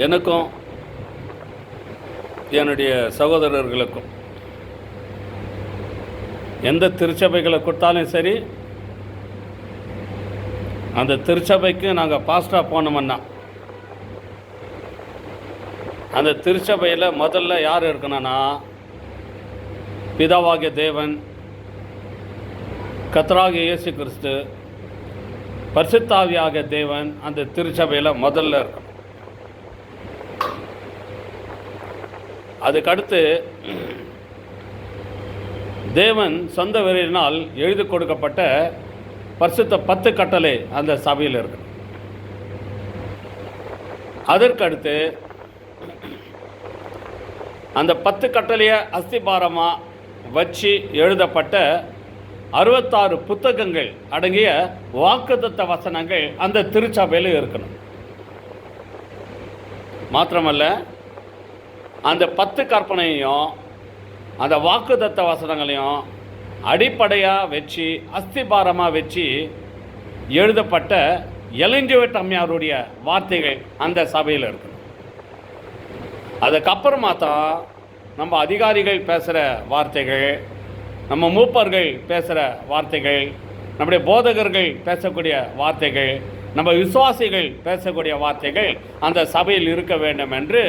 எனக்கும் என்னுடைய சகோதரர்களுக்கும் எந்த திருச்சபைகளை கொடுத்தாலும் சரி, அந்த திருச்சபைக்கு நாங்கள் பாஸ்டாக போனோம்னா அந்த திருச்சபையில் முதல்ல யார் இருக்கணும்னா பிதாவாகிய தேவன், கர்த்தராகிய இயேசு கிறிஸ்து, பரிசுத்தாவியாகிய தேவன் அந்த திருச்சபையில் முதல்ல இருக்கணும். அதுக்கடுத்து தேவன் சொந்த வரியினால் எழுதி கொடுக்கப்பட்ட பரிசுத்த 10 கட்டளை அந்த சபையில் இருக்கு. அதற்கடுத்து அந்த 10 கட்டளையை அஸ்திபாரமாக வச்சு எழுதப்பட்ட 66 புத்தகங்கள் அடங்கிய வாக்குத்தத்த வசனங்கள் அந்த திருச்சபையில் இருக்கணும். மாத்திரமல்ல, அந்த 10 கற்பனையும் அந்த வாக்குத்தத்த வசனங்களையும் அடிப்படையாக வச்சு அஸ்திபாரமாக வச்சு எழுதப்பட்ட எலிஞ்சபெத் அம்மையாருடைய வார்த்தைகள் அந்த சபையில் இருக்கணும். அதுக்கப்புறமா தான் நம்ம அதிகாரிகள் பேசுகிற வார்த்தைகள், நம்ம மூப்பர்கள் பேசுகிற வார்த்தைகள், நம்முடைய போதகர்கள் பேசக்கூடிய வார்த்தைகள், நம்ம விசுவாசிகள் பேசக்கூடிய வார்த்தைகள் அந்த சபையில் இருக்க வேண்டும் என்று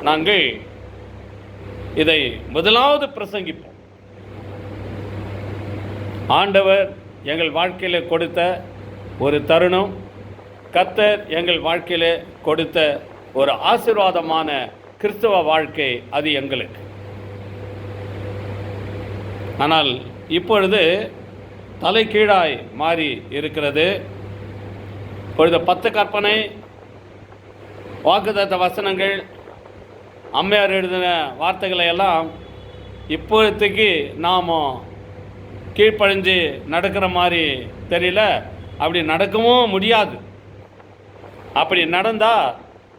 நாங்கள் இதை முதலாவது பிரசங்கிப்போம். ஆண்டவர் எங்கள் வாழ்க்கையில் கொடுத்த ஒரு தருணம், கர்த்தர் எங்கள் வாழ்க்கையில் கொடுத்த ஒரு ஆசீர்வாதமான கிறிஸ்தவ வாழ்க்கை அது எங்களுக்கு. ஆனால் இப்பொழுது தலைகீழாய் மாறி இருக்கிறது. இப்பொழுது 10 கற்பனை, வாக்குத்தத்த வசனங்கள், அம்மையார் எழுதின வார்த்தைகளை எல்லாம் இப்போதைக்கு நாம் கீழ்ப்பழிஞ்சு நடக்கிற மாதிரி தெரியல. அப்படி நடக்கவும் முடியாது. அப்படி நடந்தால்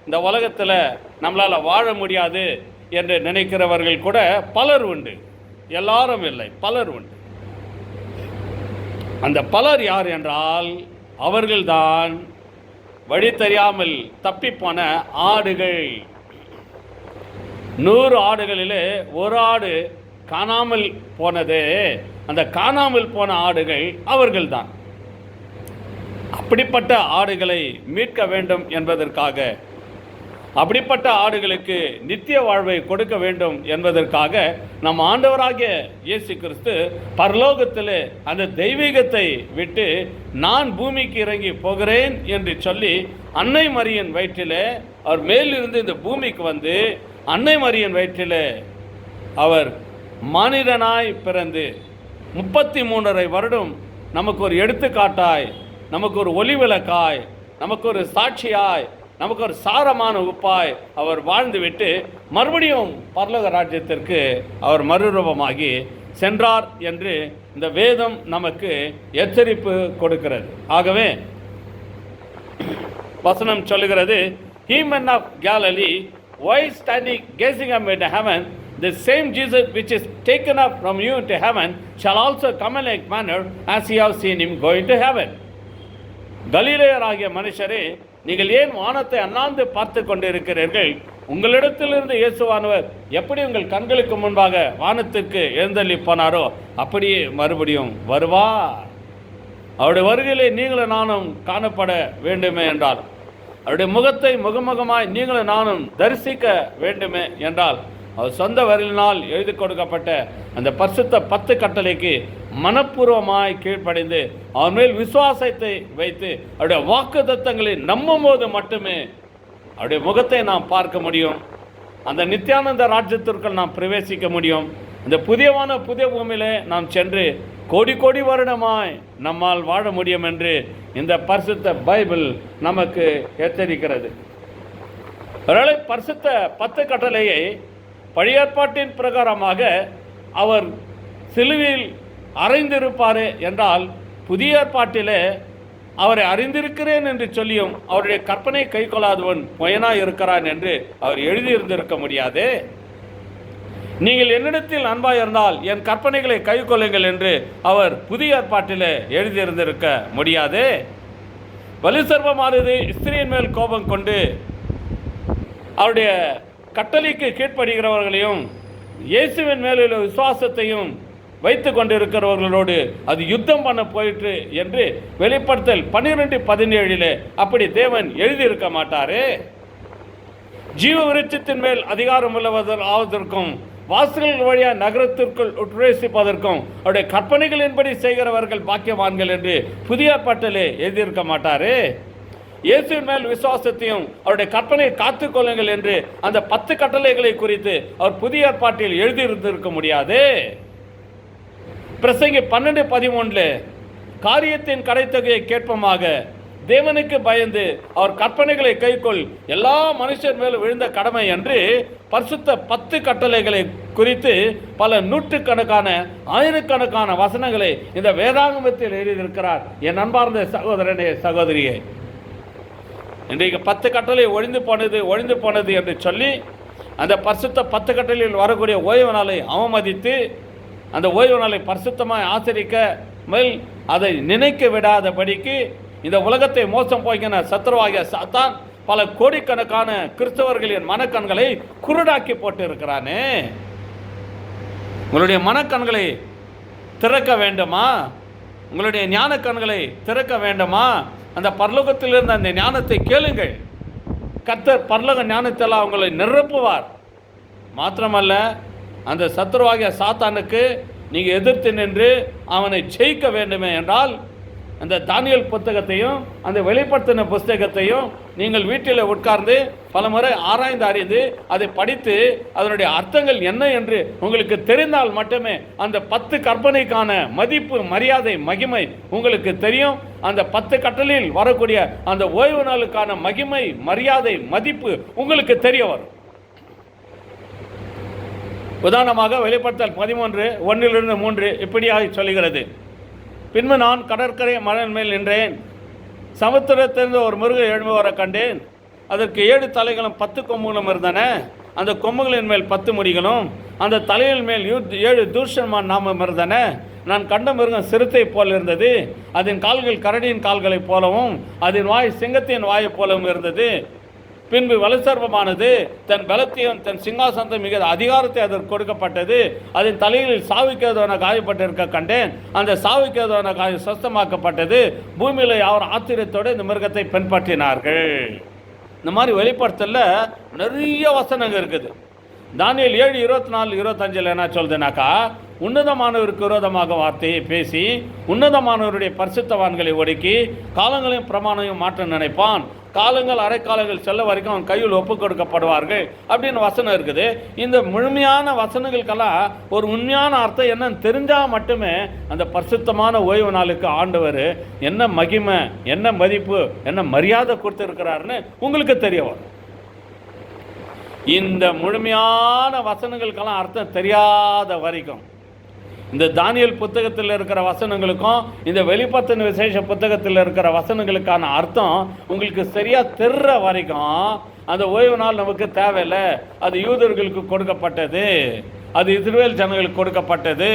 இந்த உலகத்தில் நம்மளால் வாழ முடியாது என்று நினைக்கிறவர்கள் கூட பலர் உண்டு. எல்லாரும் இல்லை, பலர் உண்டு. அந்த பலர் யார் என்றால் அவர்கள்தான் வழி தெரியாமல் தப்பிப்போன ஆடுகள். 100 ஆடுகளில் ஒரு ஆடு காணாமல் போனது. அந்த காணாமல் போன ஆடுகள் அவர்கள்தான். அப்படிப்பட்ட ஆடுகளை மீட்க வேண்டும் என்பதற்காக, அப்படிப்பட்ட ஆடுகளுக்கு நித்திய வாழ்வை கொடுக்க வேண்டும் என்பதற்காக நம் ஆண்டவராகிய இயேசு கிறிஸ்து பரலோகத்தில் அந்த தெய்வீகத்தை விட்டு நான் பூமிக்கு இறங்கி போகிறேன் என்று சொல்லி அன்னை மரியின் வயிற்றில் அவர் மேலிருந்து இந்த பூமிக்கு வந்து அன்னை மரியின் வயிற்றில் அவர் மனிதனாய் பிறந்து 33.5 வருடம் நமக்கு ஒரு எடுத்துக்காட்டாய், நமக்கு ஒரு ஒளிவிளக்காய், நமக்கு ஒரு சாட்சியாய், நமக்கு ஒரு சாரமான உப்பாய் அவர் வாழ்ந்துவிட்டு மறுபடியும் பரலோக ராஜ்யத்திற்கு அவர் மறுரூபமாகி சென்றார் என்று இந்த வேதம் நமக்கு எச்சரிப்பு கொடுக்கிறது. ஆகவே வசனம் சொல்லுகிறது, Ye men of Galilee, why standing gazing up into heaven, the same Jesus which is taken up from you into heaven shall also come in like manner as ye have seen him go into heaven. கலிலேயராகிய மனுஷரே, நீங்கள் ஏன் வானத்தை அண்ணாந்து பார்த்து கொண்டு இருக்கிறீர்கள்? உங்களிடத்திலிருந்து இயேசுவானவர் எப்படி உங்கள் கண்களுக்கு முன்பாக வானத்திற்கு எழுந்தள்ளி போனாரோ அப்படியே மறுபடியும் வருவார். அவருடைய வருகையிலே நீங்களும் நானும் காணப்பட வேண்டுமே என்றால், அவருடைய முகத்தை முகமுகமாய் நீங்களும் நானும் தரிசிக்க வேண்டுமே என்றால், அவர் சொந்த வரியினால் எழுதி கொடுக்கப்பட்ட அந்த பரிசுத்த 10 கட்டளைக்கு மனப்பூர்வமாய் கீழ்ப்படைந்து அவர் மேல் விசுவாசத்தை வைத்து அவருடைய வாக்குத்தத்தங்களை நம்பும் போது மட்டுமே அவருடைய முகத்தை நாம் பார்க்க முடியும். அந்த நித்தியானந்த ராஜ்யத்திற்குள் நாம் பிரவேசிக்க முடியும். இந்த புதிய பூமியிலே நாம் சென்று கோடி கோடி வருடமாய் நம்மால் வாழ முடியும் என்று இந்த பரிசுத்த பைபிள் நமக்கு எச்சரிக்கிறது. ஒருவேளை பரிசுத்த 10 கட்டளையை பழைய ஏற்பாட்டின் பிரகாரமாக அவர் சிலுவையில் அறைந்திருப்பார் என்றால், புதிய ஏற்பாட்டிலே அவரை அறிந்திருக்கிறேன் என்று சொல்லியும் அவருடைய கற்பனை கை கொள்ளாதவன் பொயனாய் இருக்கிறான் என்று அவர் எழுதியிருந்திருக்க முடியாது. நீங்கள் என்னிடத்தில் அன்பாய் இருந்தால் என் கற்பனைகளை கை கொள்ளுங்கள் என்று அவர் புதிய ஏற்பாட்டில் எழுதியிருந்திருக்க முடியாது. வலுசர்வமானது ஸ்திரீயின் மேல் கோபம் கொண்டு அவருடைய கட்டளைக்கு கீழ்ப்படுகிறவர்களையும் இயேசுவின் மேலுள்ள விசுவாசத்தையும் வைத்து கொண்டிருக்கிறவர்களோடு அது யுத்தம் பண்ண போயிற்று என்று வெளிப்படுத்தல் 12:17 அப்படி தேவன் எழுதியிருக்க மாட்டாரே. ஜீவ விருட்சத்தின் மேல் அதிகாரம் ஆவதற்கும் வாசல்கள் வழியாக நகரத்திற்குள் உட்பிரவேசிப்பதற்கும் அவருடைய கற்பனைகளின்படி செய்கிறவர்கள் பாக்கியவான்கள் என்று புதிய ஏற்பாட்டிலே எழுதியிருக்க மாட்டாரே. இயேசுவின் மேல் விசுவாசத்தையும் அவருடைய கற்பனையை காத்துக்கொள்ளுங்கள் என்று அந்த 10 கட்டளைகளை குறித்து அவர் புதிய ஏற்பாட்டில் எழுதியிருந்திருக்க முடியாது. பிரசங்கி 12:13 காரியத்தின் கடைத்தொகையை கேட்பமாக தேவனுக்கு பயந்து அவர் கற்பனைகளை கைக்கொள் எல்லா மனுஷர் மேலும் விழுந்த கடமை என்று பரிசுத்த 10 கட்டளைகளை குறித்து பல நூற்றுக்கணக்கான ஆயிரக்கணக்கான வசனங்களை இந்த வேதாகமத்தில் எழுதியிருக்கிறார். என் அன்பார்ந்த சகோதரனே சகோதரியே, இன்றைக்கு 10 கட்டளை ஒழிந்து போனது என்று சொல்லி அந்த பரிசுத்த 10 கட்டளையில் வரக்கூடிய ஓய்வு நாளை அவமதித்து அந்த ஓய்வு நாளை பரிசுத்தமாக ஆசரிக்க மேல் அதை நினைக்க விடாதபடிக்கு இந்த உலகத்தை மோசம் போகிற சத்ருவாகிய சாத்தான் பல கோடிக்கணக்கான கிறிஸ்தவர்களின் மனக்கண்களை குருடாக்கி போட்டு இருக்கிறானே. உங்களுடைய மனக்கண்களை திறக்க வேண்டுமா? உங்களுடைய ஞான கண்களை திறக்க வேண்டுமா? அந்த பரலோகத்திலிருந்து அந்த ஞானத்தை கேளுங்கள். கர்த்தர் பரலோக ஞானத்தெல்லாம் அவங்களை நிரப்புவார். மாத்திரமல்ல, அந்த சத்ருவாகிய சாத்தானுக்கு நீங்கள் எதிர்த்து நின்று அவனை ஜெயிக்க வேண்டுமே என்றால் அந்த தானியேல் புத்தகத்தையும் அந்த வெளிப்படுத்தின புத்தகத்தையும் நீங்கள் வீட்டில் உட்கார்ந்து பல முறை ஆராய்ந்து அறிந்து அதை படித்து அதனுடைய அர்த்தங்கள் என்ன என்று உங்களுக்கு தெரிந்தால் மட்டுமே அந்த 10 கற்பனைக்கான மதிப்பு, மரியாதை, மகிமை உங்களுக்கு தெரியும். அந்த 10 கட்டளையில் வரக்கூடிய அந்த ஓய்வு நாளுக்கான மகிமை, மரியாதை, மதிப்பு உங்களுக்கு தெரிய வரும். உதாரணமாக வெளிப்படுத்தல் 13:1-3 இப்படியாக சொல்கிறது. பின்பு நான் கடற்கரை மணல் மேல் நின்றேன். சமுத்திரத்திலிருந்து ஒரு மிருகம் எழும்பி வர கண்டேன். அதற்கு 7 தலைகளும் 10 கொம்புகளும் இருந்தன. அந்த கொம்புகளின் மேல் 10 முடிகளும் அந்த தலையின் மேல் 7 தூஷணமான நாமம் இருந்தன. நான் கண்ட மிருகம் சிறுத்தை போல் இருந்தது. அதன் கால்கள் கரடியின் கால்களைப் போலவும் அதன் வாய் சிங்கத்தின் வாயை போலவும் இருந்தது. பின்பு வலுசர்வமானது தன் பலத்தையும் தன் சிங்காசனத்தை மிக அதிகாரத்தை அதற்கு கொடுக்கப்பட்டது. அதன் தலையில் சாவுக்கேதுவான காயப்பட்டிருக்க கண்டேன். அந்த சாவுக்கேதுவான காயம் சுத்தமாக்கப்பட்டது. பூமியில் யார் ஆச்சரியத்தோடு இந்த மிருகத்தை பின்பற்றினார்கள். இந்த மாதிரி வெளிப்படுத்தல நிறைய வசனங்கள் இருக்குது. தானியேல் 7:24-25 என்ன சொல்றதுனாக்கா, உன்னதமானவருக்கு விரோதமாக வார்த்தையை பேசி உன்னதமானவருடைய பரிசுத்தவான்களை ஒடுக்கி காலங்களையும் பிரமாணையும் மாற்ற நினைப்பான். காலங்கள் அரைக்காலங்கள் செல்ல வரைக்கும் அவன் கையில் ஒப்புக் கொடுக்கப்படுவார்கள் அப்படின்னு வசனம் இருக்குது. இந்த முழுமையான வசனங்களுக்கெல்லாம் ஒரு உண்மையான அர்த்தம் என்னன்னு தெரிஞ்சால் மட்டுமே அந்த பரிசுத்தமான ஓய்வு நாளுக்கு ஆண்டவர் என்ன மகிமை, என்ன மதிப்பு, என்ன மரியாதை கொடுத்துருக்கிறாருன்னு உங்களுக்கு தெரிய வரும். இந்த முழுமையான வசனங்களுக்கெல்லாம் அர்த்தம் தெரியாத வரைக்கும் இந்த தானியேல் புத்தகத்தில் இருக்கிற வசனங்களுக்கும் இந்த வெளிப்படுத்தின விசேஷ புத்தகத்தில் இருக்கிற வசனங்களுக்கான அர்த்தம் உங்களுக்கு சரியாக தெரிற வரைக்கும் அந்த ஓய்வு நாள் நமக்கு தேவையில்லை. அது யூதர்களுக்கு கொடுக்கப்பட்டது, அது இஸ்ரவேல் ஜனங்களுக்கு கொடுக்கப்பட்டது.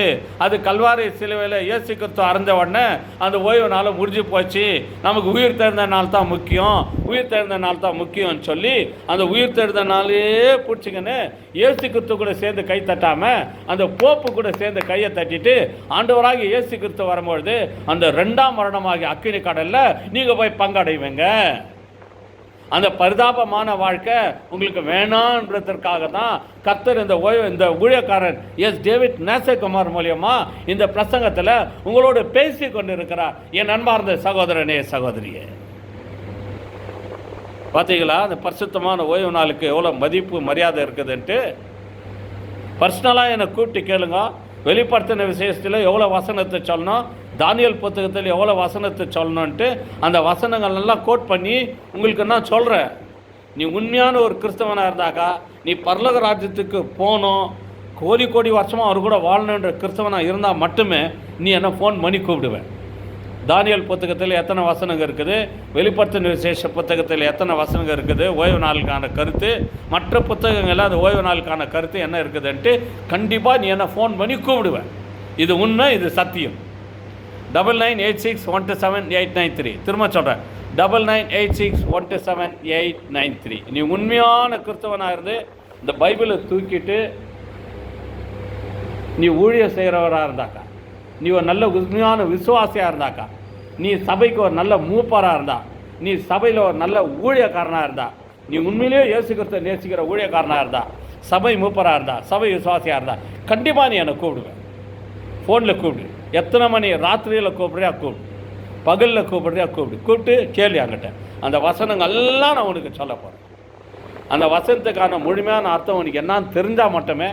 அது கல்வாரி சிலுவையில் இயேசு கிறிஸ்து அறந்த உடனே அந்த ஓய்வு நாளை முடிஞ்சு போச்சு. நமக்கு உயிர் தெரிந்த நாள் தான் முக்கியம், உயிர் தெரிந்த நாள் தான் முக்கியம்னு சொல்லி அந்த உயிர் தெரிந்த நாளே பிடிச்சிங்கன்னு இயேசு கிறிஸ்து கூட சேர்ந்து கை தட்டாமல் அந்த போப்பு கூட சேர்ந்து கையை தட்டிட்டு ஆண்டவராகி இயேசு கிறிஸ்து வரும்பொழுது அந்த 2ஆம் மரணமாகிய அக்கினி கடலில் நீங்கள் போய் பங்கடைவீங்க. அந்த பரிதாபமான வாழ்க்கை உங்களுக்கு வேணான்றதற்காக தான் கர்த்தர் இந்த ஊழியக்காரன் டேவிட் நேசகுமார் மூலியமா இந்த பிரசங்கத்தில் உங்களோடு பேசி கொண்டிருக்கிறார். என் அன்பார்ந்த சகோதரனே சகோதரியே, பார்த்தீங்களா அந்த பரிசுத்தமான ஓய்வு நாளுக்கு எவ்வளோ மதிப்பு மரியாதை இருக்குதுன்ட்டு. பர்சனலாக என்னை கூப்பிட்டு கேளுங்க. வெளிப்படுத்தின விசேஷத்தில் எவ்வளோ வசனத்தை சொல்லணும், தானியேல் புத்தகத்தில் எவ்வளோ வசனத்தை சொல்லணுன்ட்டு அந்த வசனங்கள் எல்லாம் கோட் பண்ணி உங்களுக்கு நான் சொல்கிறேன். நீ உண்மையான ஒரு கிறிஸ்தவனாக இருந்தாக்கா, நீ பரலோக ராஜ்யத்துக்கு போகணும், கோடி வருஷமாக அவர் கூட வாழணுன்ற கிறிஸ்தவனாக இருந்தால் மட்டுமே நீ என்ன ஃபோன் பண்ணி கூப்பிடுவேன். தானியேல் புத்தகத்தில் எத்தனை வசனங்கள் இருக்குது, வெளிப்படுத்தின விசேஷ புத்தகத்தில் எத்தனை வசனங்கள் இருக்குது, ஓய்வு நாளுக்கான கருத்து, மற்ற புத்தகங்களில் அந்த ஓய்வு நாளுக்கான கருத்து என்ன இருக்குதுன்ட்டு கண்டிப்பாக நீ என்ன ஃபோன் பண்ணி கூப்பிடுவேன். இது உண்மை, இது சத்தியம். 9986127893 திரும்ப சொல்கிறேன். 9986127893. நீ உண்மையான கிறிஸ்தவனாக இருந்து இந்த பைபிளை தூக்கிட்டு நீ ஊழியம் செய்கிறவராக இருந்தாக்கா, நீ ஒரு நல்ல உண்மையான விசுவாசியாக இருந்தாக்கா, நீ சபைக்கு ஒரு நல்ல மூப்பராக இருந்தா, நீ சபையில் ஒரு நல்ல ஊழியக்காரனாக இருந்தா, நீ உண்மையிலேயே இயேசு கிறிஸ்துவை நேசிக்கிற ஊழியக்காரனாக இருந்தா, சபை மூப்பராக இருந்தா, சபை விசுவாசியாக இருந்தா, கண்டிப்பாக நீ என்னை கூப்பிடுவேன். ஃபோனில் கூப்பிடு. எத்தனை மணி ராத்திரியில் கூப்பிட்றியா கூப்பிடு, பகலில் கூப்பிட்றியா கூப்பிட்டு கேள்வி அங்கிட்ட. அந்த வசனங்கள்லாம் நான் உனக்கு சொல்ல போகிறேன். அந்த வசனத்துக்கான முழுமையான அர்த்தம் உனக்கு என்னான்னு தெரிஞ்சால் மட்டுமே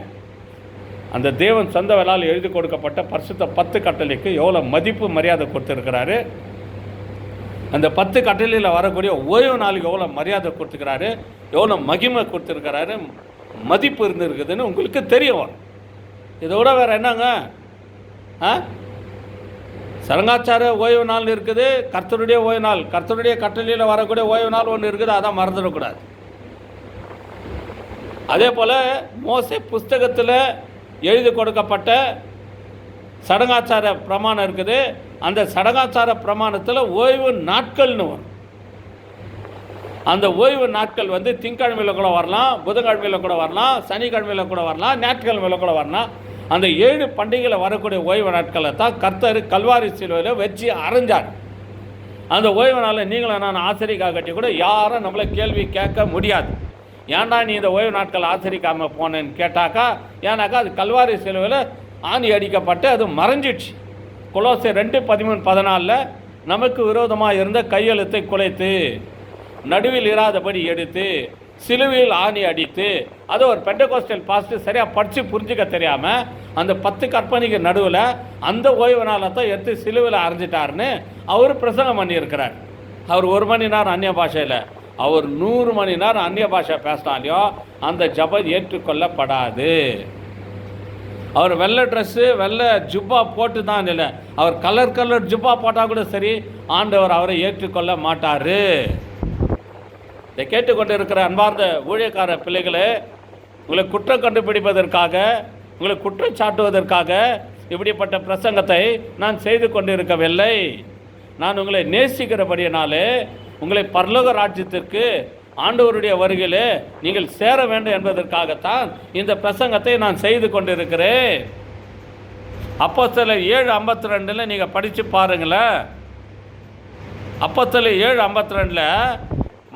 அந்த தேவன் சொந்த வேளால் எழுதி கொடுக்கப்பட்ட பரிசுத்த 10 கட்டளைக்கு எவ்வளோ மதிப்பு மரியாதை கொடுத்துருக்கிறாரு, அந்த 10 கட்டளையில் வரக்கூடிய ஓய்வு நாளுக்கு எவ்வளோ மரியாதை கொடுத்துருக்கிறாரு, எவ்வளோ மகிமை கொடுத்துருக்கிறாரு, மதிப்பு இருந்துருக்குதுன்னு உங்களுக்கு தெரிய வரும். இதோட வேறு என்னங்க, சரங்காச்சார ஓய்வு நாள் இருக்குது, கர்த்தருடைய ஓய்வு நாள், கர்த்தருடைய கட்டளையில் வரக்கூடிய ஓய்வு நாள் ஒன்று இருக்குது, அதான் மறந்துடக்கூடாது. அதே போல் மோசே புஸ்தகத்தில் எழுதி கொடுக்கப்பட்ட சடங்காச்சார பிரமாணம் இருக்குது. அந்த சடங்காச்சார பிரமாணத்தில் ஓய்வு நாட்கள்னு வரும். அந்த ஓய்வு நாட்கள் வந்து திங்கட்கிழமையில் கூட வரலாம், புதன்கிழமையில் கூட வரலாம், சனிக்கிழமையில் கூட வரலாம், ஞாயிற்றுக்கிழமையில் கூட வரலாம். அந்த 7 பண்டிகையில் வரக்கூடிய ஓய்வு நாட்களை தான் கர்த்தர் கல்வாரி சிலுவையில் வச்சு அரைஞ்சார். அந்த ஓய்வு நாளில் நீங்களும் நான் ஆசிரிக்காக கட்டி கூட யாரும் நம்மளை கேள்வி கேட்க முடியாது. ஏன்டா நீ இந்த ஓய்வு நாட்கள் ஆசிரிக்காமல் போனேன்னு கேட்டாக்கா, ஏன்னாக்கா அது கல்வாரி சிலுவையில் ஆணி அடிக்கப்பட்டு அது மறைஞ்சிடுச்சு. கொலோசியர் 2:13-14 நமக்கு விரோதமாக இருந்த கையெழுத்தை குலைத்து நடுவில் இராதபடி எடுத்து சிலுவையில் ஆணி அடித்து, அது ஒரு பெண்டகோஸ்டல் பாஸ்ட்டு சரியாக படித்து புரிஞ்சிக்க தெரியாமல் அந்த 10 கற்பனைக்கு நடுவில் அந்த ஓய்வு நாளை தான் எடுத்து சிலுவையில் அரைஞ்சிட்டாருன்னு அவர் பிரசங்கம் பண்ணியிருக்கிறார். அவர் 1 மணி நேரம் அந்நிய பாஷையில், அவர் 100 மணி நேரம் அந்நிய பாஷை பேசினாலையோ அந்த ஜபம் ஏற்றுக்கொள்ளப்படாது. அவர் வெள்ளை ட்ரெஸ்ஸு வெள்ளை ஜுப்பா போட்டு தான் இல்லை, அவர் கலர் ஜுப்பா போட்டால் கூட சரி, ஆண்டவர் அவரை ஏற்றுக்கொள்ள மாட்டார். இதை கேட்டுக்கொண்டு இருக்கிற அன்பார்ந்த ஊழியக்கார பிள்ளைகளே, உங்களை குற்றம் கண்டுபிடிப்பதற்காக, உங்களை குற்றம் சாட்டுவதற்காக இப்படிப்பட்ட பிரசங்கத்தை நான் செய்து கொண்டு இருக்கவில்லை. நான் உங்களை நேசிக்கிறபடியினாலே உங்களை பரலோக ராஜ்யத்திற்கு ஆண்டவருடைய வருகையில் நீங்கள் சேர வேண்டும் என்பதற்காகத்தான் இந்த பிரசங்கத்தை நான் செய்து கொண்டிருக்கிறேன். அப்போஸ்தலர் 7:52 நீங்கள் படித்து பாருங்களேன். அப்போஸ்தலர் 7:52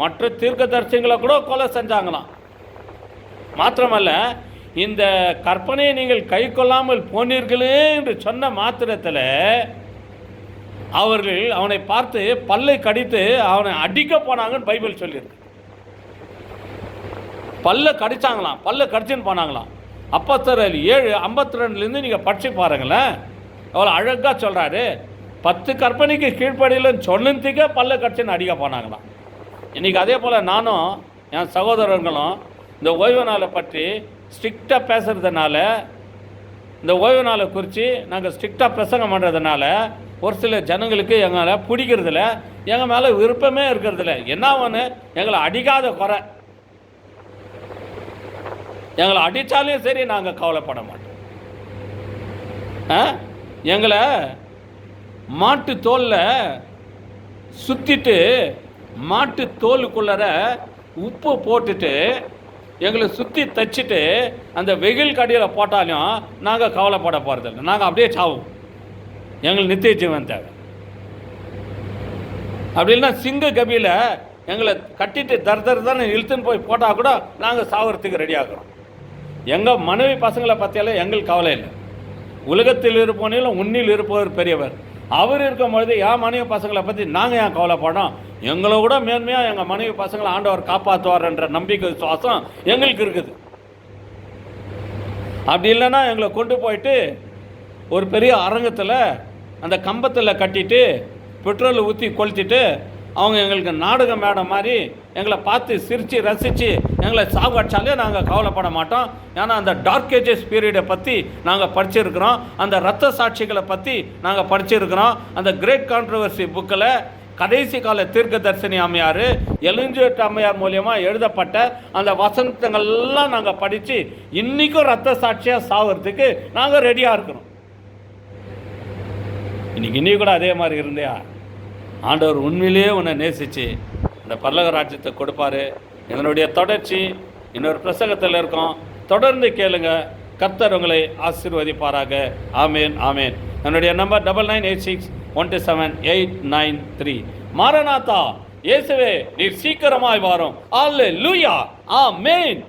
மற்ற தீர்க்கதரிசிகளை கூட கொலை செஞ்சாங்களாம். மாத்திரமல்ல, இந்த கற்பனையை நீங்கள் கை கொள்ளாமல் போனீர்களே என்று சொன்ன மாத்திரத்தில் அவர்கள் அவனை பார்த்து பல்லை கடித்து அவனை அடிக்க போனாங்கன்னு பைபிள் சொல்லியிருக்கு. பல்ல கடிச்சாங்களாம், பல்ல கடிச்சுன்னு போனாங்களாம். அப்போஸ்தலர் 7:52 நீங்கள் படிச்சு பாருங்களேன், எவ்வளோ அழகாக சொல்கிறாரு. 10 கற்பனைக்கு கீழ்ப்படியிலன்னு சொன்னதுக்கே பல்ல கடிச்சுன்னு அடிக்க போனாங்களாம். இன்றைக்கி அதே போல் நானும் என் சகோதரர்களும் இந்த ஓய்வு நாளை பற்றி ஸ்ட்ரிக்டாக பேசுகிறதுனால, இந்த ஓய்வு நாளை குறித்து நாங்கள் ஸ்ட்ரிக்டாக பிரசங்கம் பண்ணுறதுனால ஒரு சில ஜனங்களுக்கு எங்களை பிடிக்கிறதில்ல, எங்கள் மேலே விருப்பமே இருக்கிறதில்ல. என்ன ஒன்று, எங்களை அடிக்காத குறை, எங்களை அடித்தாலும் சரி நாங்கள் கவலைப்பட மாட்டோம். எங்களை மாட்டு தோலில் சுற்றிட்டு மாட்டு தோலுக்குள்ளற உப்பு போட்டுட்டு எங்களை சுற்றி தச்சுட்டு அந்த வெயில் கடியில் போட்டாலும் நாங்கள் கவலைப்பட போகிறதில்லை. நாங்கள் அப்படியே சாவோம். எங்களுக்கு நித்திய ஜீவன் தேவை. அப்படி இல்லைன்னா சிங்க கபியில் எங்களை கட்டிட்டு தர இழுத்துன்னு போய் போட்டால் கூட நாங்கள் சாவறதுக்கு ரெடி ஆகிறோம். எங்கள் மனைவி பசங்களை பற்றியெல்லாம் எங்களுக்கு கவலை இல்லை. உலகத்தில் இருப்போனிலும் உன்னில் இருப்பவர் பெரியவர். அவர் இருக்கும் பொழுது என் மனைவி பசங்களை பற்றி நாங்கள் ஏன் கவலைப்படோம்? எங்களை விட மேன்மையாக எங்கள் மனைவி பசங்களை ஆண்டவர் காப்பாற்றுவார் என்ற நம்பிக்கை விசுவாசம் எங்களுக்கு இருக்குது. அப்படி இல்லைன்னா எங்களை கொண்டு போயிட்டு ஒரு பெரிய அரங்கத்தில் அந்த கம்பத்தில் கட்டிட்டு பெட்ரோலை ஊற்றி கொளுத்திட்டு அவங்க எங்களுக்கு நாடக மேடம் மாதிரி எங்களை பார்த்து சிரித்து ரசித்து எங்களை சாவடிச்சாலே நாங்கள் கவலைப்பட மாட்டோம். ஏன்னா அந்த டார்க் ஏஜஸ் பீரியடை பற்றி நாங்கள் படிச்சிருக்கிறோம், அந்த இரத்த சாட்சிகளை பற்றி நாங்கள் படிச்சிருக்கிறோம். அந்த கிரேட் கான்ட்ரவர்சி புக்கில் கடைசி கால தீர்க்க தரிசனி அம்மையார் எலிஞ்சபெத் அம்மையார் மூலியமாக எழுதப்பட்ட அந்த வசனங்கள்லாம் நாங்கள் படித்து இன்றைக்கும் இரத்த சாட்சியாக சாகிறதுக்கு நாங்கள் ரெடியாக இருக்கிறோம். இன்னைக்கு கூட அதே மாதிரி இருந்தியா ஆண்டவர் உண்மையிலேயே உன்னை நேசித்து அந்த பரலோக ராஜ்யத்தை கொடுப்பாரு. இதனுடைய தொடர்ச்சி இன்னொரு பிரசங்கத்தில் இருக்கும். தொடர்ந்து கேளுங்க. கர்த்தர் உங்களை ஆசீர்வதிப்பாராக. ஆமேன், ஆமேன். என்னுடைய நம்பர் 9986127893. மாரநாதா, இயேசுவே நீர் சீக்கிரமாய் வாரும். அல்லேலூயா, ஆமேன்.